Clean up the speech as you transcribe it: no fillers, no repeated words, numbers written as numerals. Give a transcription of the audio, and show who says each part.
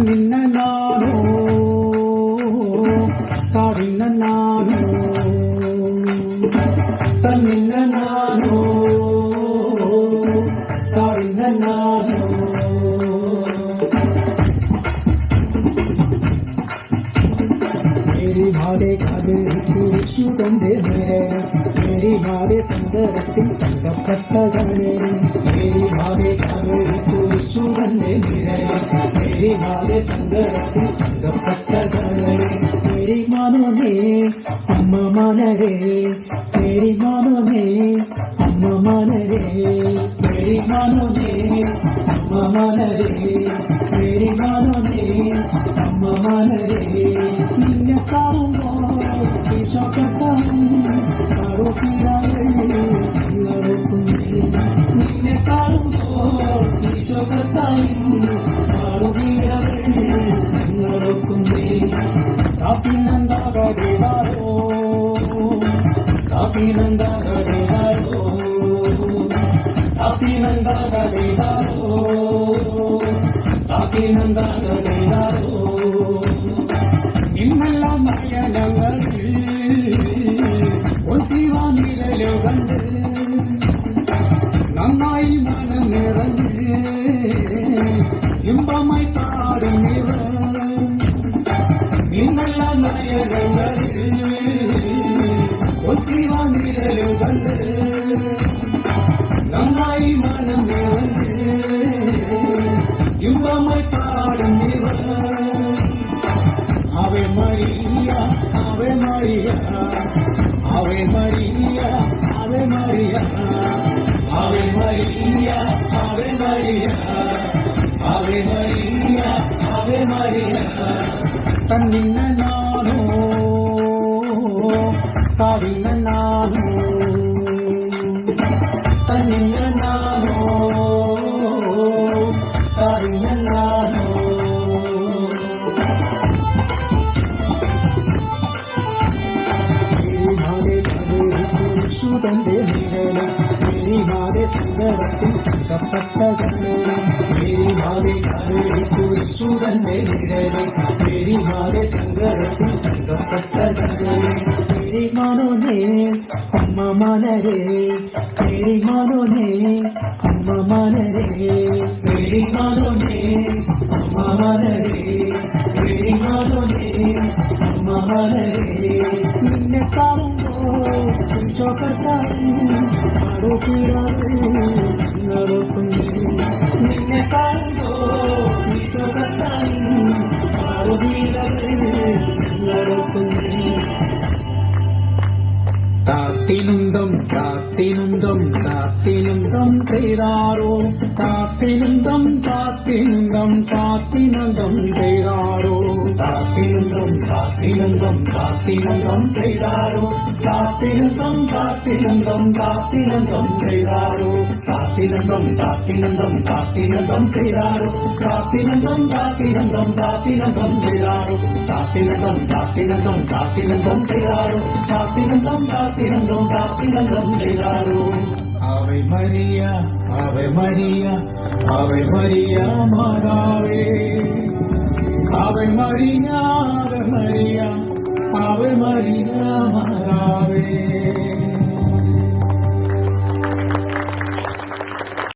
Speaker 1: തന്നിന്ന നാനോ താടിന്ന നാനോ തന്നിന്ന നാനോ താടിന്ന നാനോ मेरी मारे काले കുരിശുതന്റെ നേരെ मेरी मारे സങ്കരത്തിൽ തങ്കപ്പെട്ടതാണ് मेरी मारे കാലെ കുരിശുതന്റെ നേരെ मेरी मारे സങ്കരത്തിൽ തങ്കപ്പെട്ടതാണ് मेरी मानो ने अम्मा मानरे मेरी मानो ने अम्मा मानरे मेरी मानो ने अम्मा मानरे मेरी मानो ने अम्मा मानरे നിന്നെ കാണുമ്പോൾ ഈശോക്കത്തായി നിന്നെ കാണുമ്പോൾ ഈശോക്കത്തായി ൊക്കുന്നേ താപ്പിനന്ദാകടേതാരോ താപ്പിനന്ദാകടേതാരോ താപ്പിനന്ദാകടേതാരോ താപ്പിനന്ദാകടേതാരോ ഇന്നെല്ലാം നയനങ്ങളിൽ ഒൻസിവാനിലോ കണ്ട് നന്നായി മനം നിറഞ്ഞ് ഇമ്പമായി പാടുന്നിവർ ഇന്നെല്ലാം നയനങ്ങളിൽ ഒൻസിവാനിലോ കണ്ട് നന്നായി മനം നിറഞ്ഞ് ഇമ്പമായി പാടുന്നിവർ Ave Maria, Ave Maria, Ave Maria, Ave Maria, Ave Maria, Ave Maria, Ave Maria, Ave Maria. തന്നിന്ന നാനോ താടിന്ന നാനോ തന്നിന്ന നാനോ താടിന്ന നാനോ തന്റെ നിഴല മേരി മാതെ സങ്കടത്തിൽ തങ്കപ്പെട്ടതാണ് മേരി മാതെ കുരിശു തന്റെ നിഴല മേരി മാതെ സങ്കടത്തിൽ തങ്കപ്പെട്ടതാണ് മേരി മാനോനെ അമ്മ മാനരേ മേരി മാനോനെ അമ്മ മാനരേ മേരി മാനോനെ അമ്മ മാനരേ മേരി മാനോനെ അമ്മ മാനരേ നിന്നെ കാണുമ്പോൾ ഈശോക്കത്തായി പാടുപീടാക്കുന്നേ നിന്നെ കാണുമ്പോൾ ഈശോക്കത്തായി പാടുപീടാക്കുന്നേ താത്തിനുന്തം താത്തിനുന്തം താത്തിനുന്തം തേരാറോ താത്തിനുന്തം താത്തിനുന്തം താത്തിനുന്തം തേരാറോ താത്തിനുന്തം താത്തിനുന്തം താത്തിനുന്തം തേരാറോ താത്തിനുന്തം താത്തിനുന്തം താത്തിനുന്തം തേരാറോ താത്തിനുന്തം താത്തിനുന്തം താത്തിനുന്തം തേരാറോ താത്തിനുന്തം താത്തിനുന്തം താത്തിനുന്തം തേരാറോ താത്തിനുന്തം താത്തിനുന്തം താത്തിനുന്തം തേരാറോ താത്തിനുന്തം താത്തിനുന്തം താത്തിനുന്തം തേരാറോ Ave Maria, Ave Maria, Ave Maria, Marave. Ave Maria, Ave Maria, Ave Maria, Marave.